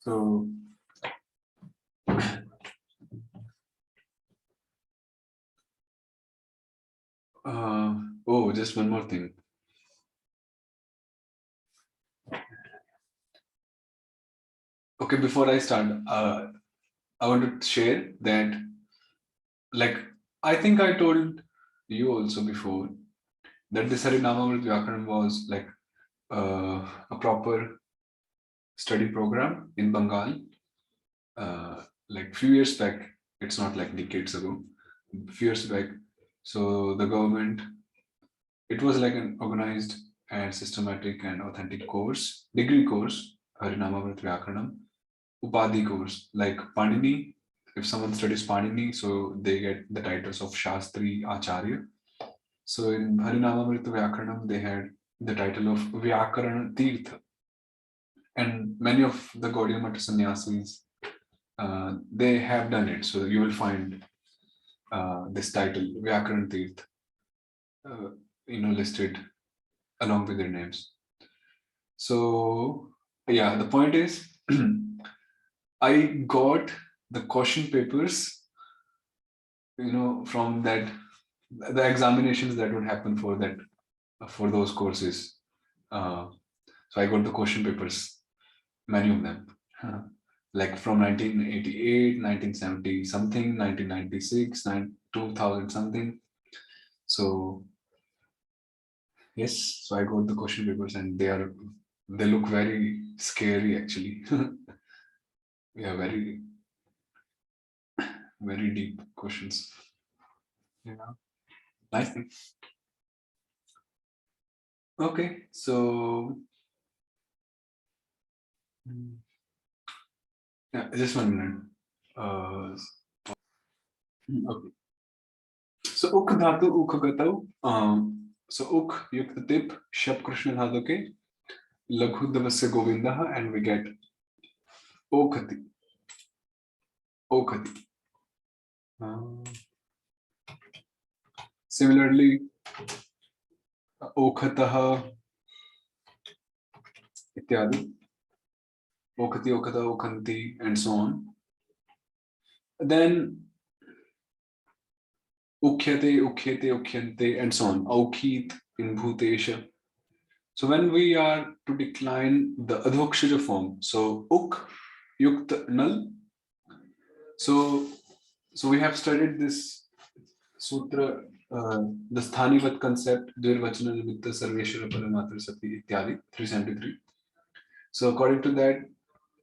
So, oh, just one more thing. Okay, before I start, I want to share that, like, I think I told you also before that this Harinamamrta Vyakaranam was like a proper study program in Bengal. Like few years back, it's not like decades ago, few years back. So the government, it was like an organized and systematic and authentic course, degree course, Harinamamrta Vyakaranam, Upadhi course, like Panini. If someone studies Panini, so they get the titles of Shastri Acharya. So in Harinamamrta Vyakaranam, they had the title of Vyakaran Tirtha. And many of the Gaudiya Mata sannyasis, they have done it. So you will find this title, Vyakaran Tirtha, listed along with their names. So yeah, the point is, I got the question papers, from that, the examinations that would happen for that, for those courses. So I got the question papers, many of them, like from 1988, 1970 something, 1996, 2000 something. So yes, so I got the question papers, and they look very scary actually. Yeah, very, very deep questions. Yeah, nice thing. Okay, so yeah, just 1 minute. Okay. So uk dhatu uk gatau. So uk yukt tip shab krishna dhatu ke laghu davasya govindah, and we get okhati. Okhati. Similarly, okhatah ityadi. Okhati, okhata, okhanti, and so on. Then ukhyate, ukhyate, ukhyante, and so on. Aukhit in bhutesha. So when we are to decline the adhokshaja form, so uk, yukt, null. So we have studied this sutra, the sthanivat concept, dvirvachana nimitta sarveshwara paramatra sati ityadi, 373. So according to that,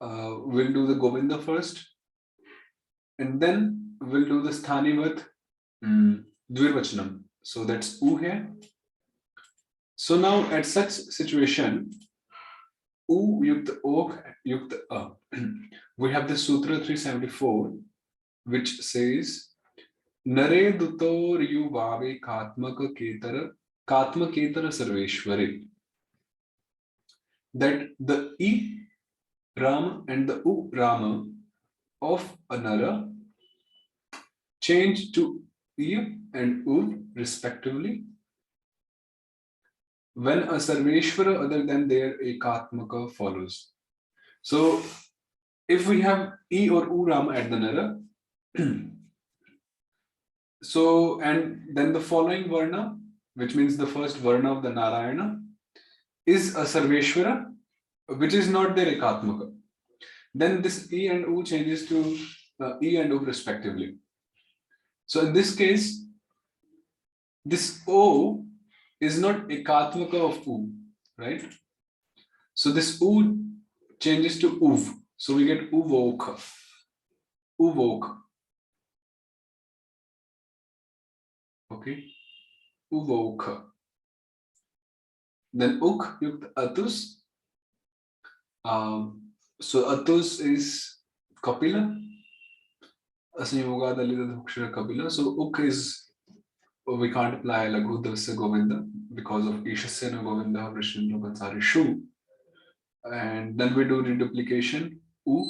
we'll do the Govinda first, and then we'll do the sthanivat dvirvachanam. So that's u here. So now at such situation, u yukta ok yukta a, we have the sutra 374, which says nare dutor yu vave katmaka ketara sarveshware. That the I Rama and the U Rama of a Nara change to I and U respectively when a Sarveshwara other than their Ekatmaka follows. So if we have I or U Rama at the Nara, so and then the following Varna, which means the first Varna of the Narayana, is a Sarveshwara, which is not their Ekatmaka. Then this E and U changes to E and U respectively. So in this case, this O is not Ekatmaka of U, right? So this U changes to Uv. So we get Uvok. Uvok. Okay. Uvok. Then Uk yukt Atus. So Atus is Kapila. Asanyogada Lida Dhukshara Kapila. So Uk is, we can't apply Laghu Davasya Govinda because of Ishasya na Govinda Vrishindra Kansari Shu. And then we do reduplication U.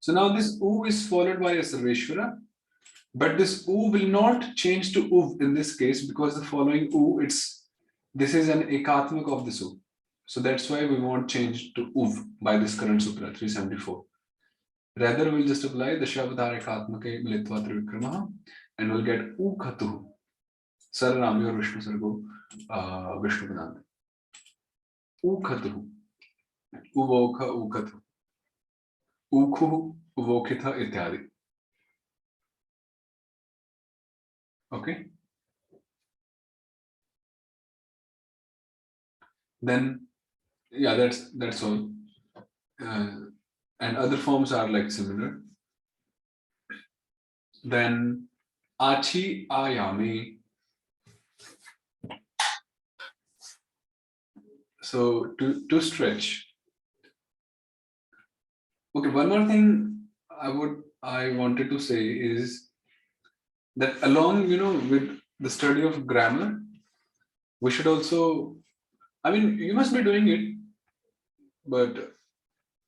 So now this U is followed by a Sarveshwara, but this U will not change to U in this case because the following U, this is an Ekatmak of this U. So that's why we won't change to uv by this current sutra 374. Rather, we'll just apply the Shabdharekatmake Militva Trivikrama and we'll get Ukhatu. Saranami or Vishnu Sargo Vishnu Padam. Ukhatu. Uvokha Ukhatu. Ukhu Uvokitha Ityadi. Okay. Then, yeah, that's all. And other forms are like similar. Then Achi Ayami. So to stretch. Okay, one more thing I wanted to say is that along, with the study of grammar, we should also, I mean, you must be doing it, but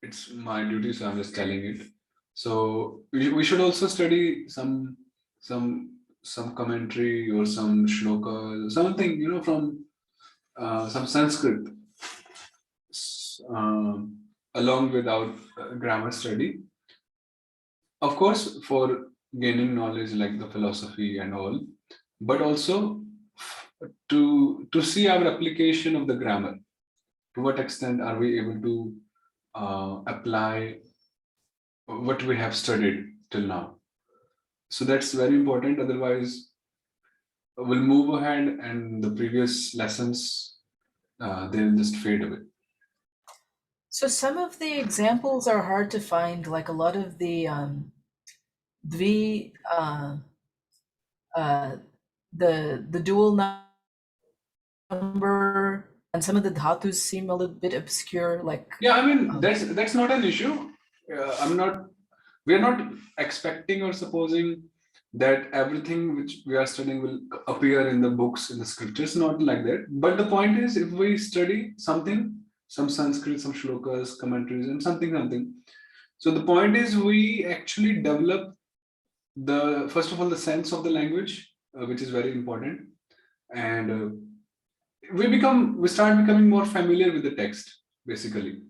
it's my duty, so I'm just telling it. So we should also study some commentary or some shlokas, something, from some Sanskrit, along with our grammar study. Of course, for gaining knowledge like the philosophy and all, but also to see our application of the grammar. To what extent are we able to apply what we have studied till now? So that's very important. Otherwise, we'll move ahead and the previous lessons, they'll just fade away. So some of the examples are hard to find, like a lot of the the dual number and some of the dhatus seem a little bit obscure. Like yeah, I mean that's not an issue. We're not expecting or supposing that everything which we are studying will appear in the books, in the scriptures, not like that. But the point is, if we study something, some Sanskrit, some shlokas, commentaries, and something. So the point is, we actually develop first of all, the sense of the language, which is very important. And we start becoming more familiar with the text, basically.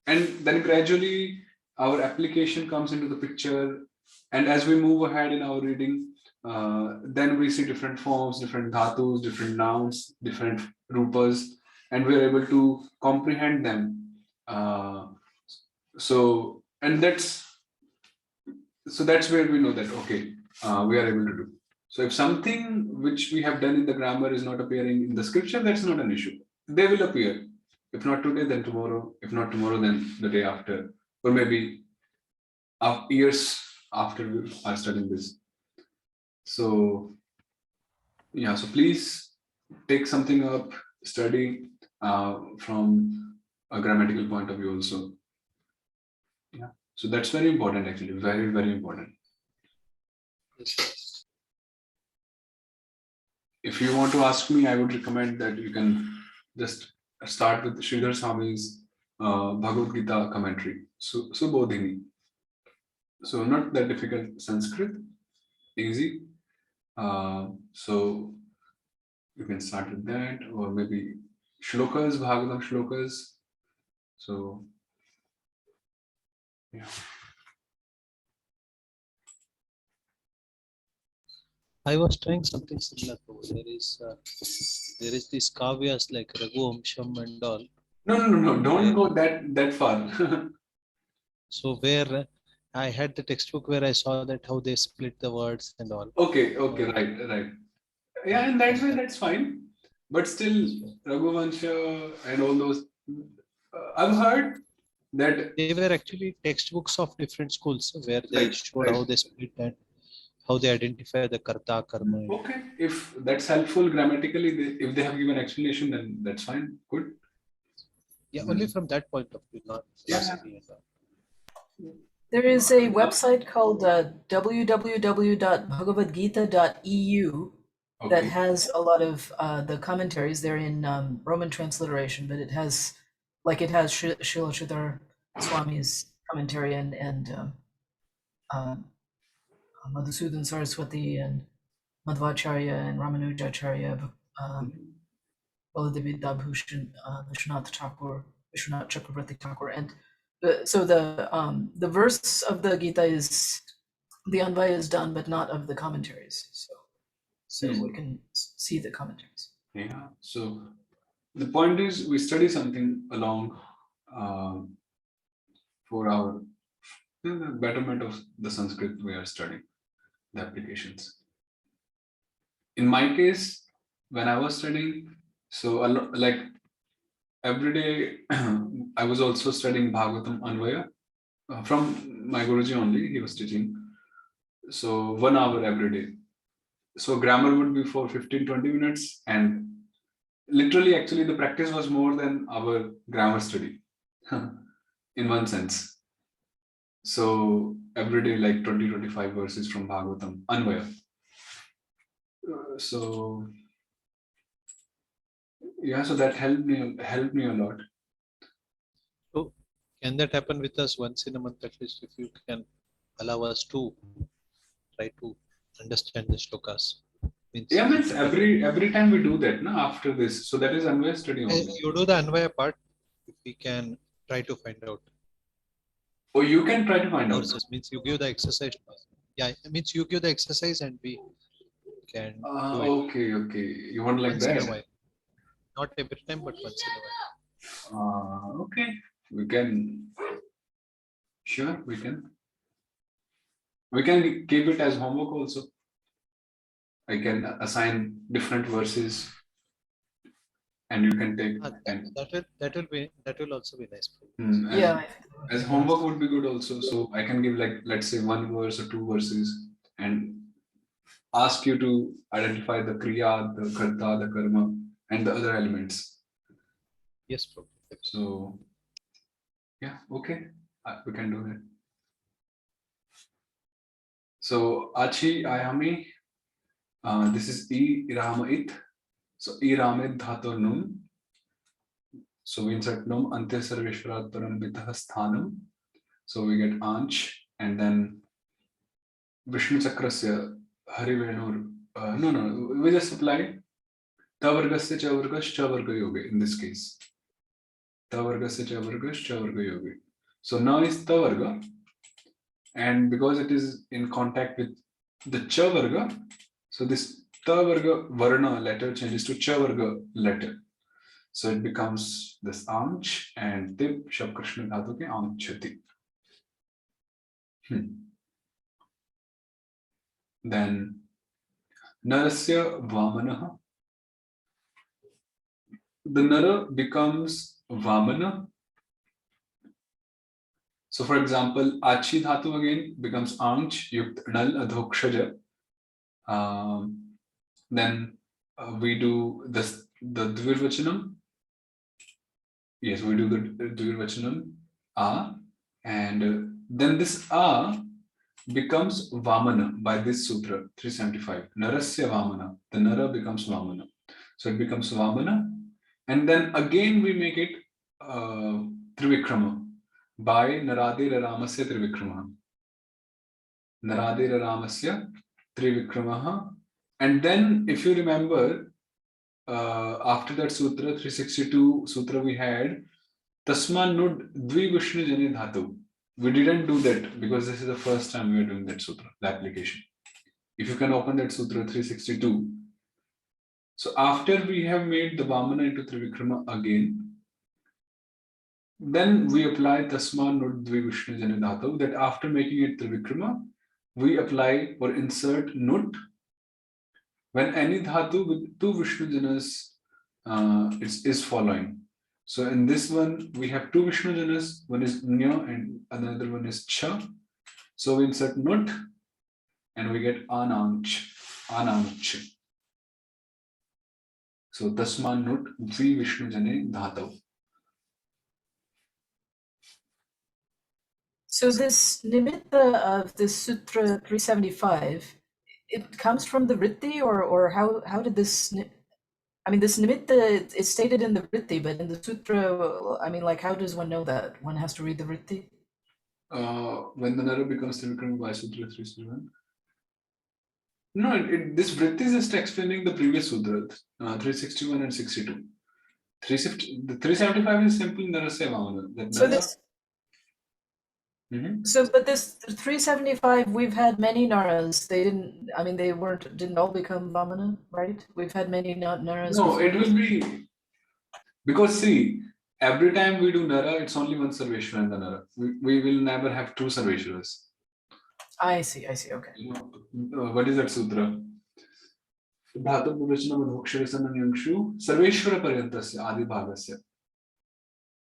And then gradually our application comes into the picture. And as we move ahead in our reading, then we see different forms, different dhatus, different nouns, different rupas, and we are able to comprehend them. So that's where we know that, okay, we are able to do. So if something which we have done in the grammar is not appearing in the scripture, that's not an issue. They will appear. If not today, then tomorrow. If not tomorrow, then the day after, or maybe years after we are studying this. So yeah, so please take something up, study from a grammatical point of view also. Yeah, so that's very important, actually, very, very important. If you want to ask me, I would recommend that you can just start with Sridhar Swami's Bhagavad Gita commentary, Subodhini. So not that difficult Sanskrit, easy. So you can start with that, or maybe shlokas, Bhagavatam shlokas. So yeah. I was trying something similar. There is these kavyas like Raghuamsham and all. No. Don't go that far. So where I had the textbook where I saw that how they split the words and all. Okay, right. Yeah, in that way that's fine. But still, Raghuvansha and all those, I've heard that they were actually textbooks of different schools where they showed how they split and how they identify the karta, karma. Okay, if that's helpful grammatically, if they have given explanation, then that's fine. Good. Yeah, only from that point of view, not philosophy. There is a website called www.bhagavadgita.eu that has a lot of the commentaries. They're in Roman transliteration, but it has Srila Sridhar Swami's commentary and Madhusudan Saraswati and Madhvacharya and Ramanujacharya. Baladevidya Bhushan, Vishwanath Thakur, Vishwanath Chakravarti Thakur, and so the verse of the Gita is the Anvaya is done, but not of the commentaries. So we can see the commentaries. Yeah. So the point is, we study something along for our the betterment of the Sanskrit we are studying, the applications. In my case, when I was studying, so like every day, I was also studying Bhagavatam Anvaya from my Guruji only. He was teaching. So 1 hour every day. So grammar would be for 15-20 minutes, and literally, actually, the practice was more than our grammar study, in one sense. So every day, like 20-25 verses from Bhagavatam Anvaya. So yeah, so that helped me a lot. So can that happen with us once in a month at least, if you can allow us to try to understand the shlokas? Yeah, means every time we do that, no, after this. So that is Anvaya study only. You do the Anvaya part, if we can try to find out. Oh, you can try to find out. Verses means you give the exercise. Yeah, it means you give the exercise and we can do it. Okay. You want like Once in a that? while. Not every time, but once in a while. Okay, we can. Sure, we can. We can keep it as homework also. I can assign different verses, and you can take. And That will also be nice for you. Yeah. As homework would be good also. So I can give, like, let's say 1 verse or 2 verses, and ask you to identify the kriya, the karta, the karma, and the other elements. Yes, bro. So yeah, okay, we can do that. So achi ayami, this is iramait. So iramait dhatu num. So we insert num ante sarveshwarat param vitah sthanam. So we get anch, and then Vishnu chakrasya harivenur. No, we just apply tavargasya chavargas chavarga yoga in this case. Tavargasya chavargas chavarga yoga. So now is tavarga, and because it is in contact with the chavarga, so this tavarga varna letter changes to chavarga letter. So it becomes this anch and tip shabkrishna dhatu ke anchati. Then narasya vamana. The nara becomes vamana. So for example, achi dhatu again becomes anch yukt nal adhokshaja. Then we do the dvirvachanam. Yes, we do the dvirvachanam a, and then this a becomes vamana by this sutra 375. Narasya vamana. The nara becomes vamana. So it becomes vamana, and then again we make it trivikrama by naradira ramasya trivikrama. Naradira ramasya trivikrama. And then if you remember, after that sutra 362 sutra we had tasma nud dvi vishnu jane dhatu. We didn't do that because this is the first time we are doing that sutra, the application. If you can open that sutra 362. So after we have made the vamana into trivikrama again, then we apply tasma nud dvi vishnu jane dhatu. That after making it trivikrama, we apply or insert nut when any dhatu with 2 Vishnu janas is following. So in this one, we have 2 Vishnu janas, one is nya and another one is cha. So we insert nut and we get ananch. So tasma nut dvi Vishnu jane dhatu. So this nimitta of this Sutra 375, it comes from the Vritti, or how did this? I mean, this nimitta is stated in the Vritti, but in the Sutra, I mean, like, how does one know that? One has to read the Vritti. When the nara becomes trivikrama by Sutra 361. No, this vritti is just explaining the previous sutra 361 and 62. The 375 is simply Narasya Vamana. So this, but this 375, we've had many Naras. They didn't. I mean, didn't all become Vamana, right? We've had many Naras. No, it will be because see, every time we do Nara, it's only one Sarveshwara in the Nara. We will never have two Sarveshwaras. I see. Okay. What is that sutra? Dhatu Vivachana Madhoksharasananyangshu Sarveshwara Paryantasya Adi Bhagasya.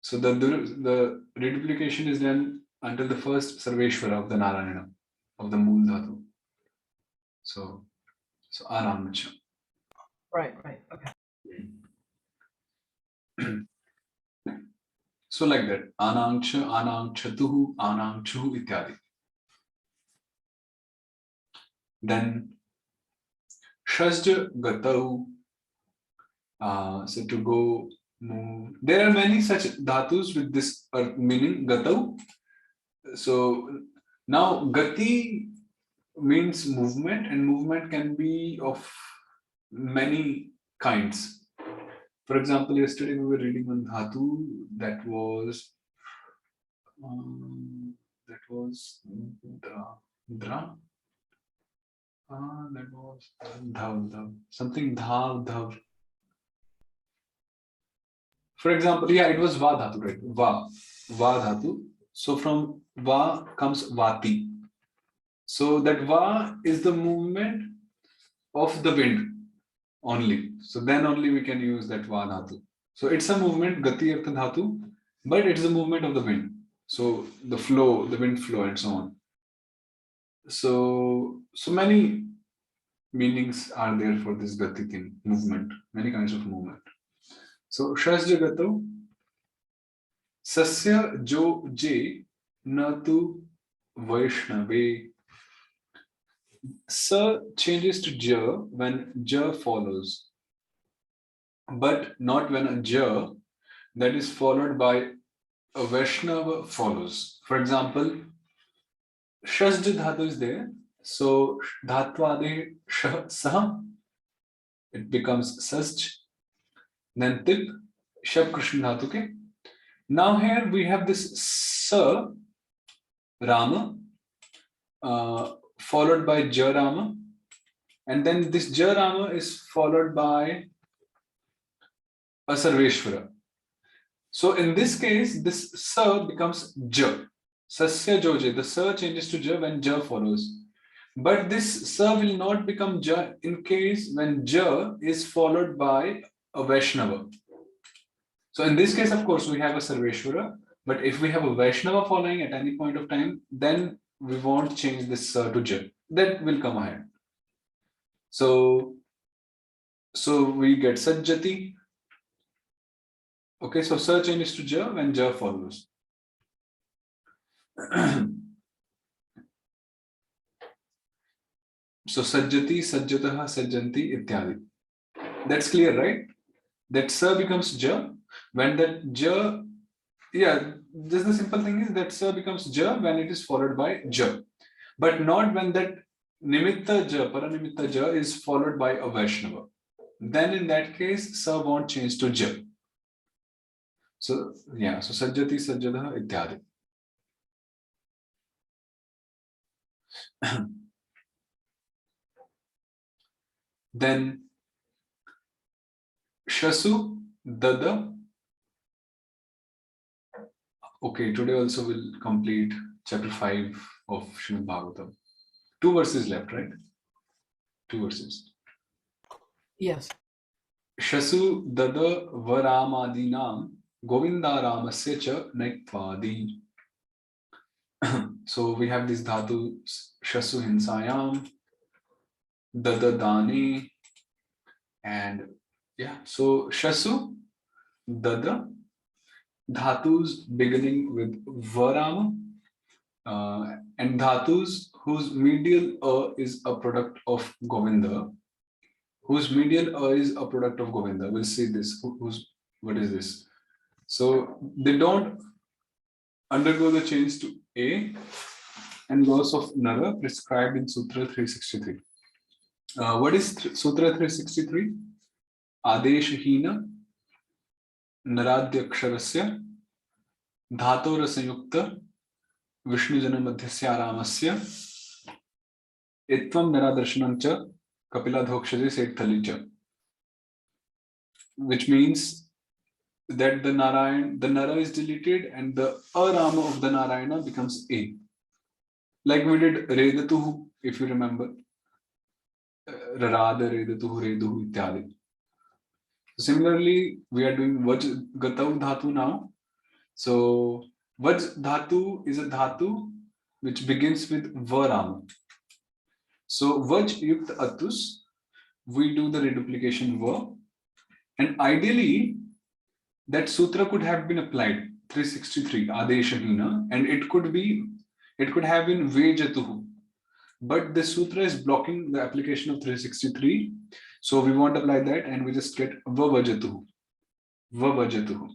So the reduplication is done until the first Sarveshwara of the Narayana, of the Mool Dhatu. So Anamcha. Right. Okay. So like that, Anangcha, Anangchatuhu, Anangchuhu ityadi. Then Shasja Gatau, so to go, move. There are many such dhatus with this meaning Gatau. So now Gati means movement, and movement can be of many kinds. For example, yesterday we were reading one dhatu that was dra. That was dhav, something dhav. For example, yeah, it was va dhatu, right? Va dhatu. So from va comes vati. So that va is the movement of the wind only. So then only we can use that va dhatu. So it's a movement, gati artha dhatu, but it's the movement of the wind. So the flow, the wind flow, and so on. So many meanings are there for this gati thing, movement, many kinds of movement. So Shasja Gato, Sasya Jo Je Natu Vaishnave. Sa changes to Ja when Ja follows, but not when a Ja that is followed by a Vaishnava follows. For example, Shasja Dhatu is there, so Dhatvade Sah, it becomes Sasj. Then Tip, Shab Krishna Dhatu ke. Now here we have this Sa Rama followed by Ja Rama, and then this Ja Rama is followed by a Sarveshwara. So in this case, this Sa becomes Ja. Sasya Joje, the Sa changes to Ja when Ja follows. But this Sa will not become Ja in case when Ja is followed by a Vaishnava. So in this case, of course, we have a Sarveshwara, but if we have a Vaishnava following at any point of time, then we won't change this Sa to Ja. That will come ahead. So we get Sajjati. Okay, so Sa changes to Ja when Ja follows. So Sajjati, Sajjataha, Sajjanti, ityadi. That's clear, right? That Sa becomes Ja when that Ja, yeah, just the simple thing is that Sa becomes Ja when it is followed by Ja, but not when that Nimitta Ja, Paranimitta Ja is followed by a Vaishnava. Then in that case, Sa won't change to Ja. So yeah, so Sajjati, Sajjataha, ityadi. Then Shasu, Dada. Okay, today also we'll complete chapter 5 of Srimad Bhagavatam. 2 verses left, right? 2 verses. Yes. Shasu Dada Varamadinam Govinda Ramasya cha Naitvadi. So we have these dhatus Shasu Hinsayam, Dada Dani, and yeah, so Shasu, Dada, dhatus beginning with Varama, and dhatus whose medial is a product of Govinda, whose medial is a product of Govinda. We'll see this. What is this? So they don't undergo the change to A and loss of Nara prescribed in Sutra 363. What is Sutra 363? Adeshahina नराद्यक्षरस्य धातोरसंयुक्त विष्णुजनमध्यस्य आरामस्य इत्वं नरादर्शनं च कपिलाधोक्षजे सेट्थलि च, which means that the Nara is deleted and the Arama of the Narayana becomes A. Like we did Redatuhu, if you remember. Rarada, Redatuhu, Reduhu, Ityadi. Similarly, we are doing Vaj Gatau Dhatu now. So Vaj Dhatu is a Dhatu which begins with Varama. So Vaj Yukt Atus, we do the reduplication Va. And ideally, that sutra could have been applied 363 Adeshahina, and it could have been Vejatuhu. But the sutra is blocking the application of 363. So we won't apply that and we just get Vavajatuhu. Vavajatuhu.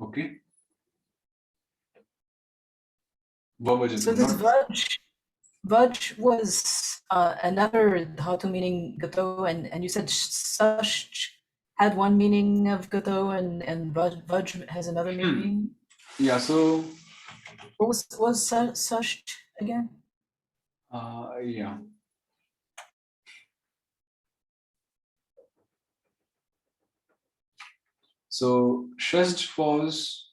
Okay. Vavajatuhu. So this Vaj was another dhatu meaning gato, and you said sash had one meaning of gato, and Vaj has another meaning. Yeah. So what was sash again? Yeah. So Shasj was,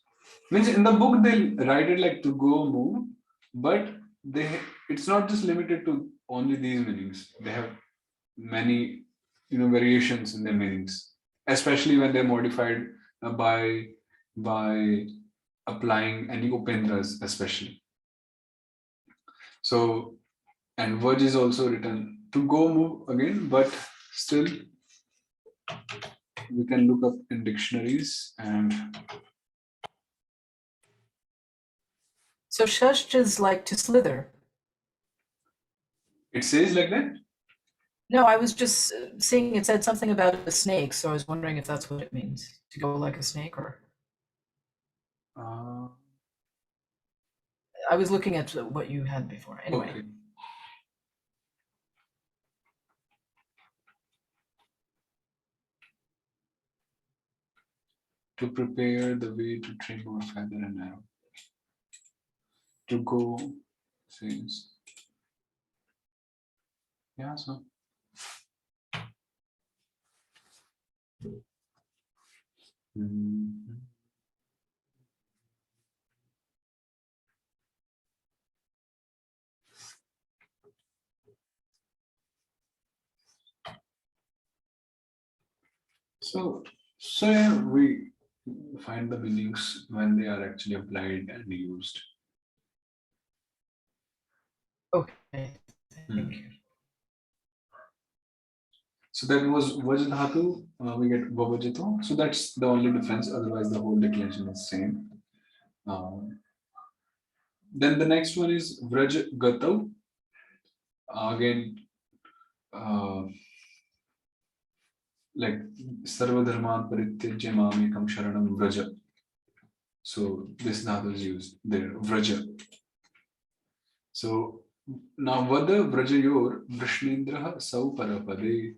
means in the book they write it like to go move, but it's not just limited to only these meanings. They have many variations in their meanings, especially when they're modified by applying any upendras, especially. So, and Vaj is also written to go move again, but still we can look up in dictionaries. And so Shasht is like to slither. It says like that? No, I was just seeing it said something about a snake, so I was wondering if that's what it means, to go like a snake, or I was looking at what you had before. Anyway. Okay. To prepare the way to trim or feather an arrow. To go says. Yeah, so. So yeah, we find the meanings when they are actually applied and used. Okay, thank you. So that was Vajadhatu, we get Vavajito. So that's the only difference, otherwise the whole declension is same. Then the next one is Vraj Gatau. Again, like Sarva Dharman Parityajya Mamekam Sharanam Vraja. So this dhatu is used there, Vraja. So now Vada Vrajayor Vrishnindraha Sau Parapade.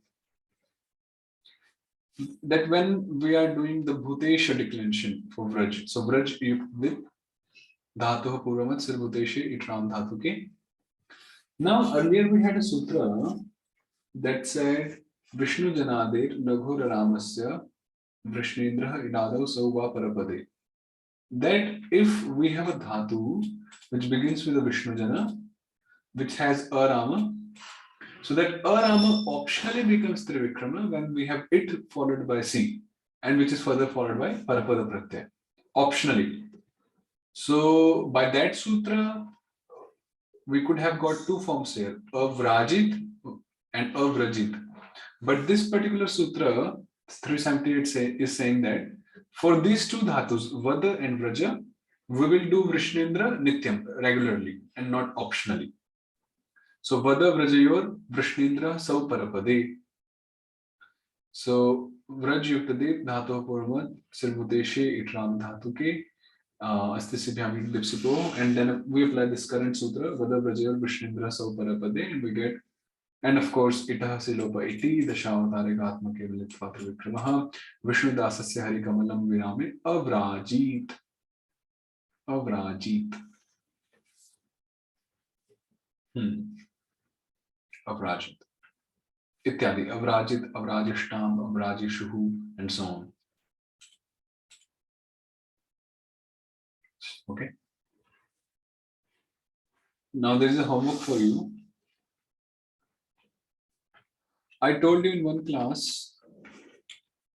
That when we are doing the Bhutesha declension for Vraj. So Vraj with Dhatu Puramat Sir Bhuteshe Itram Dhatu Ke. Now earlier we had a sutra that said Vishnu Janadir Naghur Ramasya Vrishnendraha Idadau Sauva Parapade. That if we have a dhatu which begins with a Vishnu Jana, which has Arama, so that Arama optionally becomes Trivikrama when we have it followed by C, and which is further followed by Parapada Pratyaya, optionally. So by that sutra, we could have got two forms here, Avrajit and Avrajit. But this particular sutra, 378 is saying that for these two dhatus, Vada and Vraja, we will do Vrishnendra Nityam regularly and not optionally. So Vada Vrajayor Vrishnendra Sau Parapade. So Vraj Yuktade Dhatu Purmat Sirbhuteshe Itram Dhatu Ke Astisibhyami Dipsipo, and then we apply this current sutra Vada Vrajayor Vrishnendra Sau Parapade, and we get And of course, itah silopa iti dashavatare gatma kevalitva trivikramaha Vishnu dasasya hari kamalam virame avrajit. Avrajit. Avrajit. Ityadi. Avrajit, avrajishtam, avrajishuhu, and so on. Okay. Now there is a homework for you. I told you in one class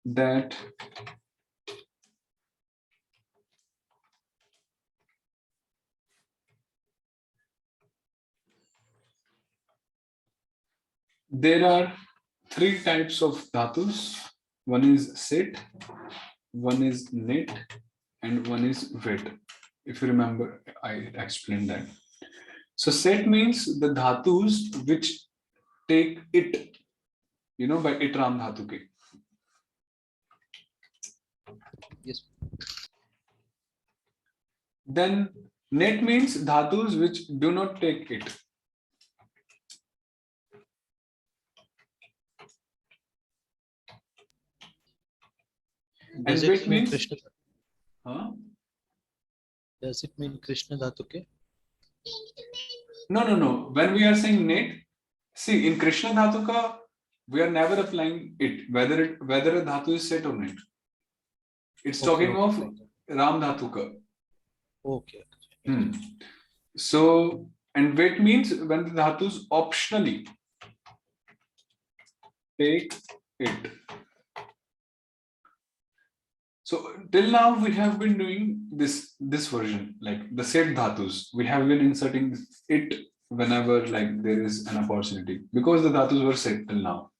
that there are three types of dhatus. One is sit, one is knit, and one is wet. If you remember, I explained that. So set means the dhatus which take it, by itram dhatu ke. Yes. Then net means dhatus which do not take it. Does And it wet mean means Krishna? Does it mean Krishna dhatu ke? No. When we are saying net, see in Krishna dhatu ka, we are never applying it, whether a dhatu is set or net. It's talking of Ram dhatu ka. Okay. So, and wet means when the dhatus optionally take it. So till now we have been doing this version, like the set dhatus. We have been inserting it whenever like there is an opportunity because the dhatus were set till now.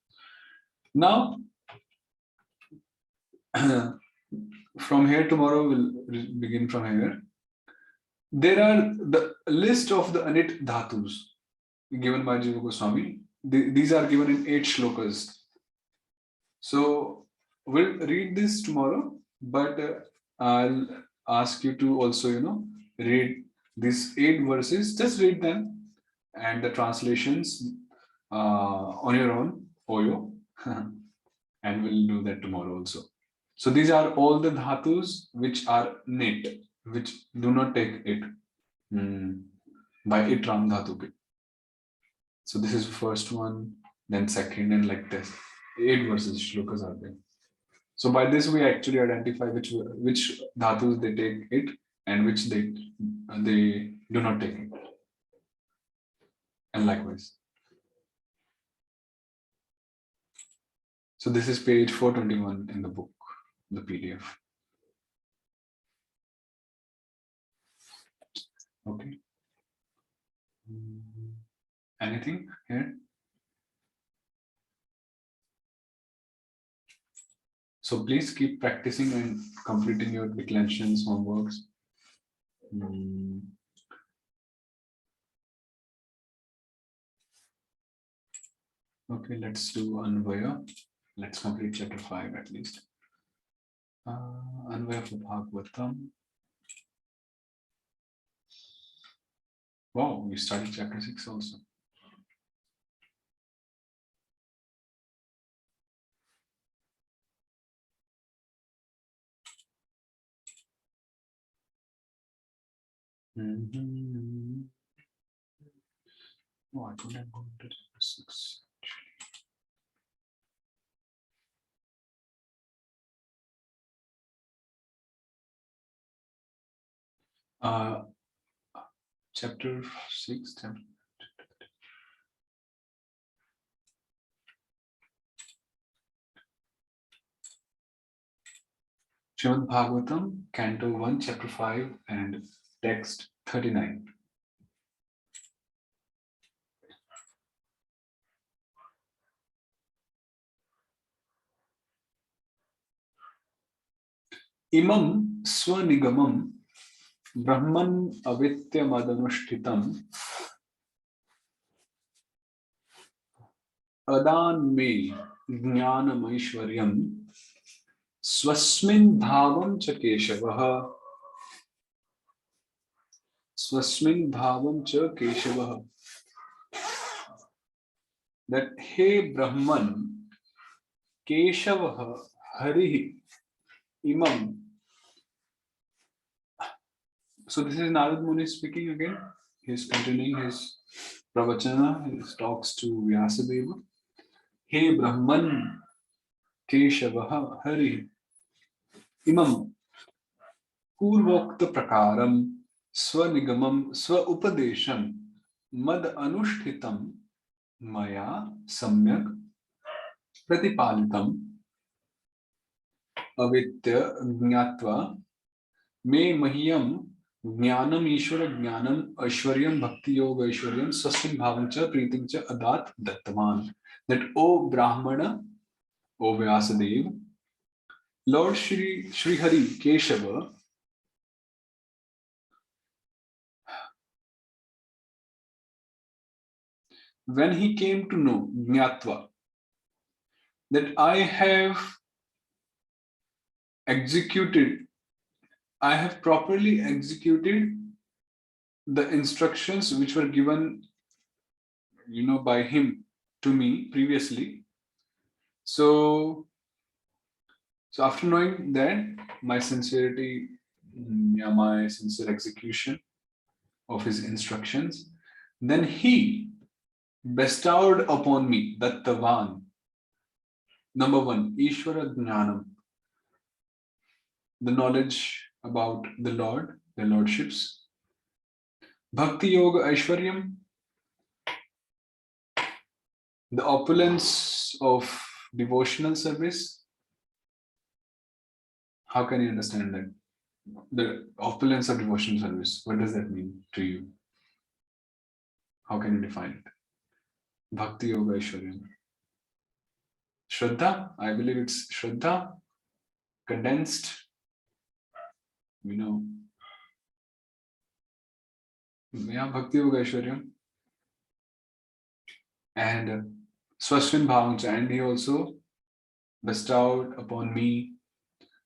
Now, from here tomorrow we'll begin from here. There are the list of the anit dhatus given by Jiva Goswami. These are given in 8 shlokas. So we'll read this tomorrow, but I'll ask you to also, read these 8 verses. Just read them and the translations on your own, Oyo, and we'll do that tomorrow also. So these are all the dhatus which are knit, which do not take it by itram dhatu ke. So this is first one, then second, and like this. 8 verses shlokas are there. So by this we actually identify which dhatus they take it and which they do not take it. And likewise. So this is page 421 in the book, the PDF. Okay. Anything here? So please keep practicing and completing your declensions, homeworks. Okay, let's do Anvaya. Let's complete chapter 5 at least. Anvaya for Bhagavatam. Wow, we started chapter 6 also. Oh, I couldn't go to chapter 6. Chapter 6. Srimad Bhagavatam, Canto 1, Chapter 5, and text 39. Imam swanigamam Brahman avityamadanushthitam adan me jnanamaishwaryam swasmin bhavam cha keshavah swasmin bhavam cha keshavah. that He Brahman Keshava Hari Imam. So this is Narad Muni speaking again. He's continuing his pravachana, his talks to Vyasadeva. He Brahman Keshava Hari Imam Purvokta Prakaram Swanigamam Swaupadesham Mad Anushtitam Maya Samyak Pratipalitam Avitya Jnatva Me Mahiyam Jnanam Ishvara Jnanam Aishwaryam Bhakti Yoga Aishwaryam Swastin Bhavancha Pritincha Adat Dattaman. That O Brahmana, O Vyasadeva, Lord Shri Hari Keshava, when he came to know Jnatva, that I have properly executed the instructions which were given, by him to me previously. So after knowing that, my sincerity, my sincere execution of his instructions, then he bestowed upon me Dattavan. Number one, Ishvara Jnanam, the knowledge about the Lord, the Lordships. Bhakti Yoga Aishwaryam, the opulence of devotional service. How can you understand that? The opulence of devotional service, what does that mean to you? How can you define it? Bhakti Yoga Aishwaryam. Shraddha, I believe it's Shraddha, condensed, Bhakti Yoga Aishwaryam. And Swastin Bhavancha, and he also bestowed upon me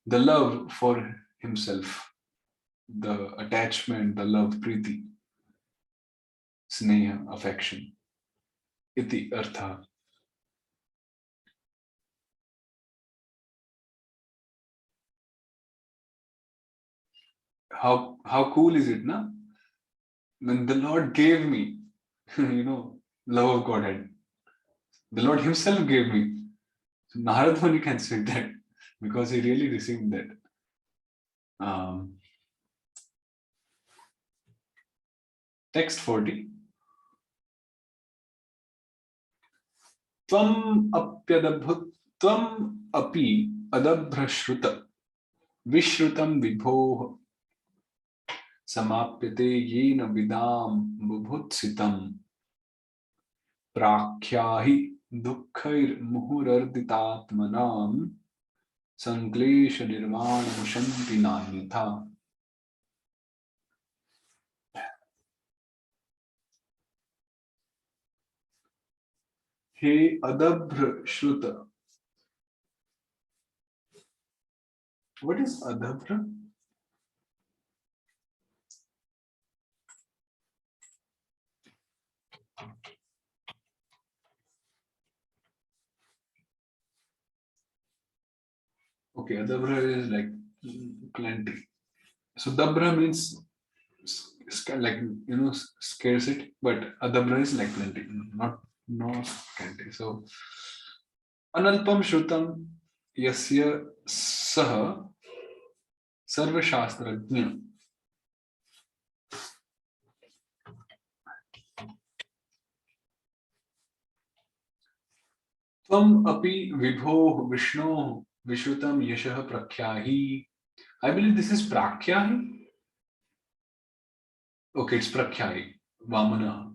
the love for himself, the attachment, the love, priti, sneha, affection, iti artha. How cool is it, na? When the Lord gave me, love of Godhead. The Lord himself gave me. So Narad Muni can say that because he really received that. Text 40. Tvam api adabhrashruta vishrutam vibho samapyate yena vidam bubhutsitam prakyahi dukkhair muhurarditatmanam sanklesha nirvana mushanti nanyatha. He adabhra shruta. What is adabhra? Okay, adabhra is like plenty. So dabhra means like scarcity, but adabhra is like plenty, no scarcity. So analpam shrutam yasya saha sarvashastrajna. Tvam api vibho vishno vishrutam yashah prakyahi. I believe this is prakyahi. Okay, it's prakyahi, vamana.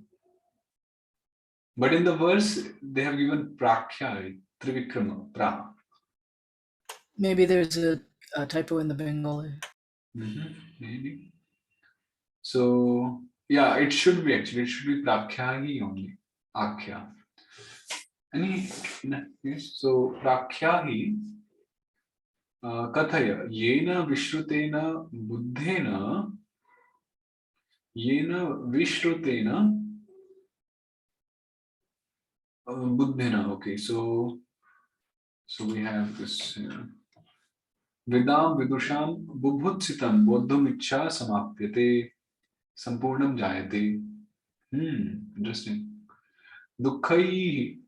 But in the verse, they have given prakyahi, trivikrama, pra. Maybe there's a typo in the Bengali. Maybe. So, yeah, it should be prakyahi only, akhya. Yes, so prakyahi kathaya yena vishrutena buddhena yena vishrutena. Buddhena. Okay, so we have this Vidam Vidusham Bubhutsitam Bodhum Ichha Samapyate Sampurnam Jayate. Interesting. Dukkaihi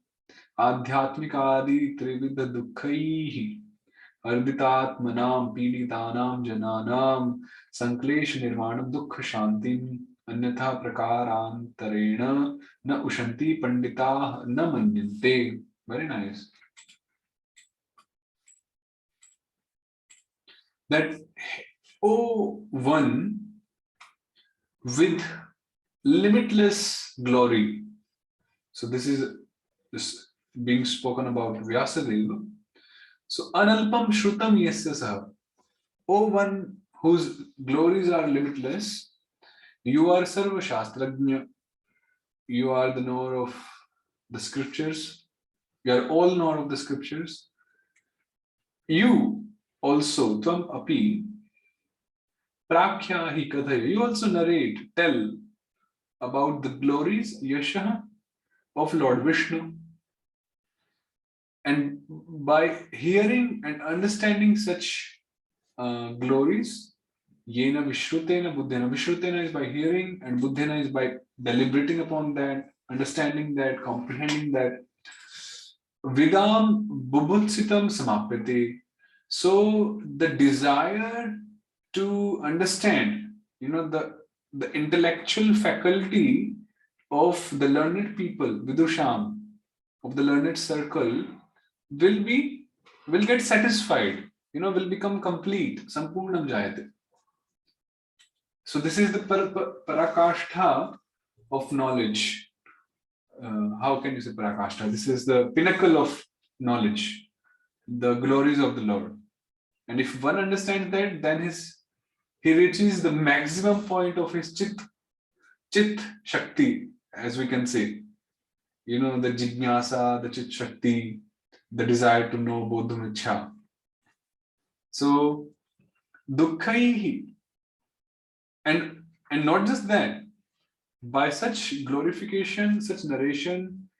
Adhyatmikadi Trividha Dukkaihi Arditatmanam Pinitanam Jananam Sanklesh Nirvanam Dukkha Shantim Anyatha Prakarantarena Na Ushanti Pandita Na Manyante. Very nice. That one with limitless glory. So this is being spoken about Vyasadeva. So analpam shrutam yasya saha. O one whose glories are limitless, you are sarva shastrajna. You are the knower of the scriptures. You are all knower of the scriptures. You also, tvam api, prakhya hi kathaya. You also narrate, tell about the glories, yasha, of Lord Vishnu. And by hearing and understanding such glories, yena vishrutena buddhena. Vishrutena is by hearing, and buddhena is by deliberating upon that, understanding that, comprehending that. Vidam bubhutsitam samapyate. So the desire to understand, the intellectual faculty of the learned people, vidusham, of the learned circle, will get satisfied, will become complete. Sampurnam jayate. So this is the parakashtha of knowledge. How can you say parakashtha? This is the pinnacle of knowledge, the glories of the Lord. And if one understands that, then he reaches the maximum point of his chit shakti, as we can say. The jignasa, the chit shakti, the desire to know bodhum ichha. So dukkhaihi, and not just that, by such glorification, such narration,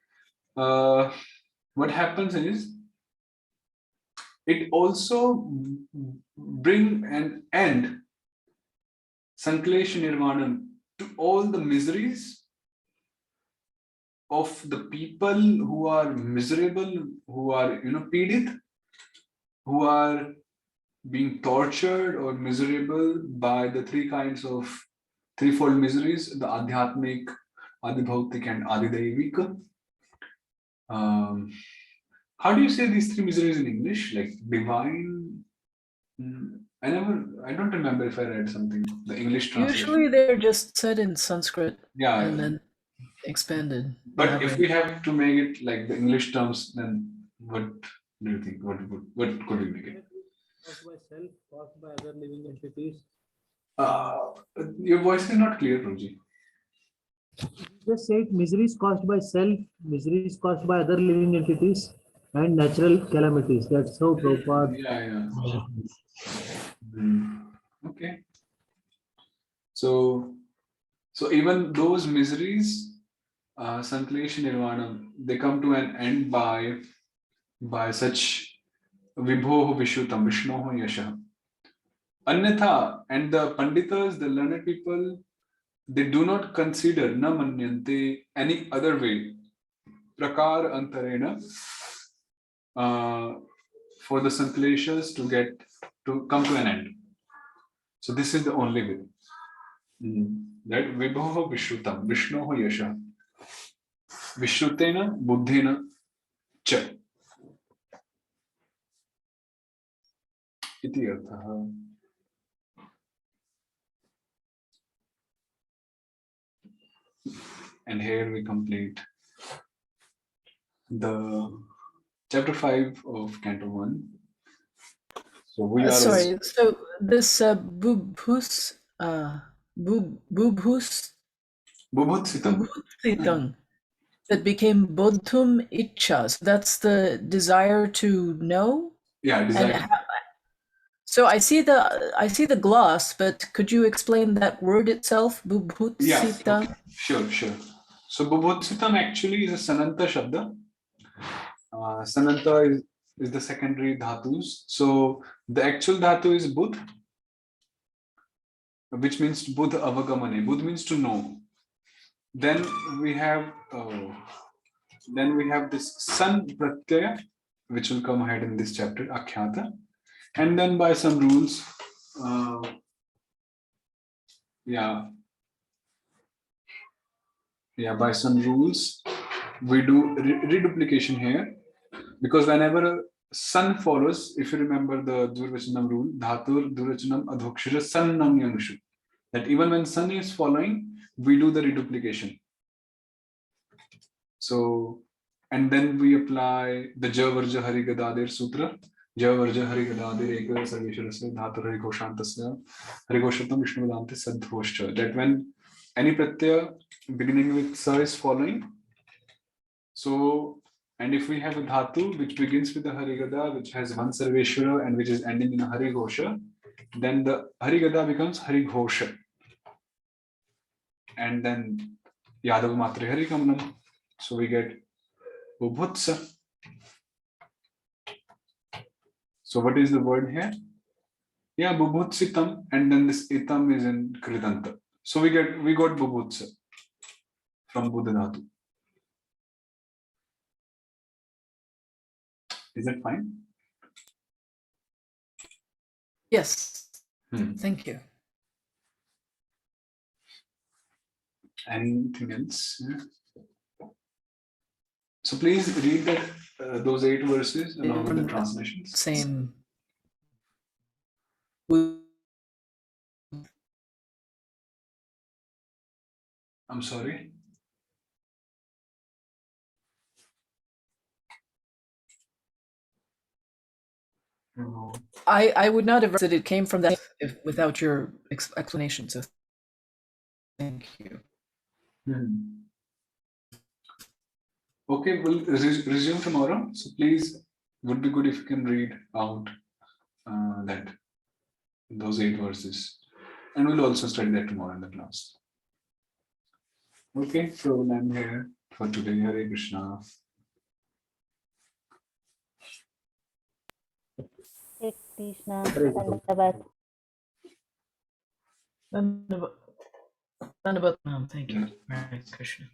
what happens is it also bring an end, sanklesh nirvanam, to all the miseries of the people who are miserable, who are pidit, who are being tortured or miserable by the threefold miseries: the adhyatmic, adibhautik, and adidaivik. How do you say these three miseries in English? Like divine? I don't remember if I read something. The English translation. Usually they're just said in Sanskrit. Yeah. And then expanded. But if we have to make it like the English terms, then what do you think? What could we make it? Caused by self, caused by other living entities. Your voice is not clear, Ruji. Just say it, miseries caused by self, miseries caused by other living entities, and natural calamities. That's how Prabhupada. Yeah. Okay. So even those miseries, Sanklesh Nirvana, they come to an end by such Vibhoh Vishrutam, Vishnoho Yasha. Anyatha, and the Panditas, the learned people, they do not consider na manyante any other way, prakar antarena, for the Sankleshas to come to an end. So this is the only way. That Vibhoho Vishrutam, Vishnoho Yasha. Vishrutena Buddhena Cha. Iti arthaha. And here we complete the chapter 5 of Canto 1. So we are sorry. So this bubhutsitam that became bodhum ichha. So that's the desire to know. Yeah, desire. So I see the gloss, but could you explain that word itself, bubhutsita? Yeah, okay. Sure. So bubhutsitam actually is a sananta shabda. Sananta is the secondary dhatus. So the actual dhatu is Budh, which means Budh avagamane. Budh means to know. Then we have this San pratyaya, which will come ahead in this chapter, Akhyata. And then by some rules, by some rules, we do reduplication here, because whenever a sun follows, if you remember the Durvachanam rule, Dhatur Durvachanam Adhokshira Sannam Yanushu, that even when sun is following, we do the reduplication. So, and then we apply the Javarja Hari Gadadir Sutra. Javarja Hari Gadadir Eka Sarveshwarasya Dhatur Hari Goshantasya Hari Goshatam Vishnu Vedante Sadhoscha. That when any pratyaya beginning with Sa is following, so, and if we have a dhatu which begins with the Harigada, which has one Sarveshwara and which is ending in a Hari Ghosha, then the Harigada becomes Hari Ghosha. And then Yadav Matre Hari Kamanam. So we get Bubhutsa. So what is the word here? Yeah, Bubhutsitam, and then this itam is in Kridanta. So we got Bubhutsa from Buddha Dhatu. Is that fine? Yes. Thank you. Anything else? Yeah. So please read that those 8 verses along with the translations. Same. I'm sorry. I would not have said it came from that without your explanation. So thank you. Okay, we'll resume tomorrow. So please, would be good if you can read out those 8 verses. And we'll also study that tomorrow in the class. Okay, so I'm here for today. Hare Krishna. Hare Krishna. Dhanyavad. Thank you. Hare Krishna.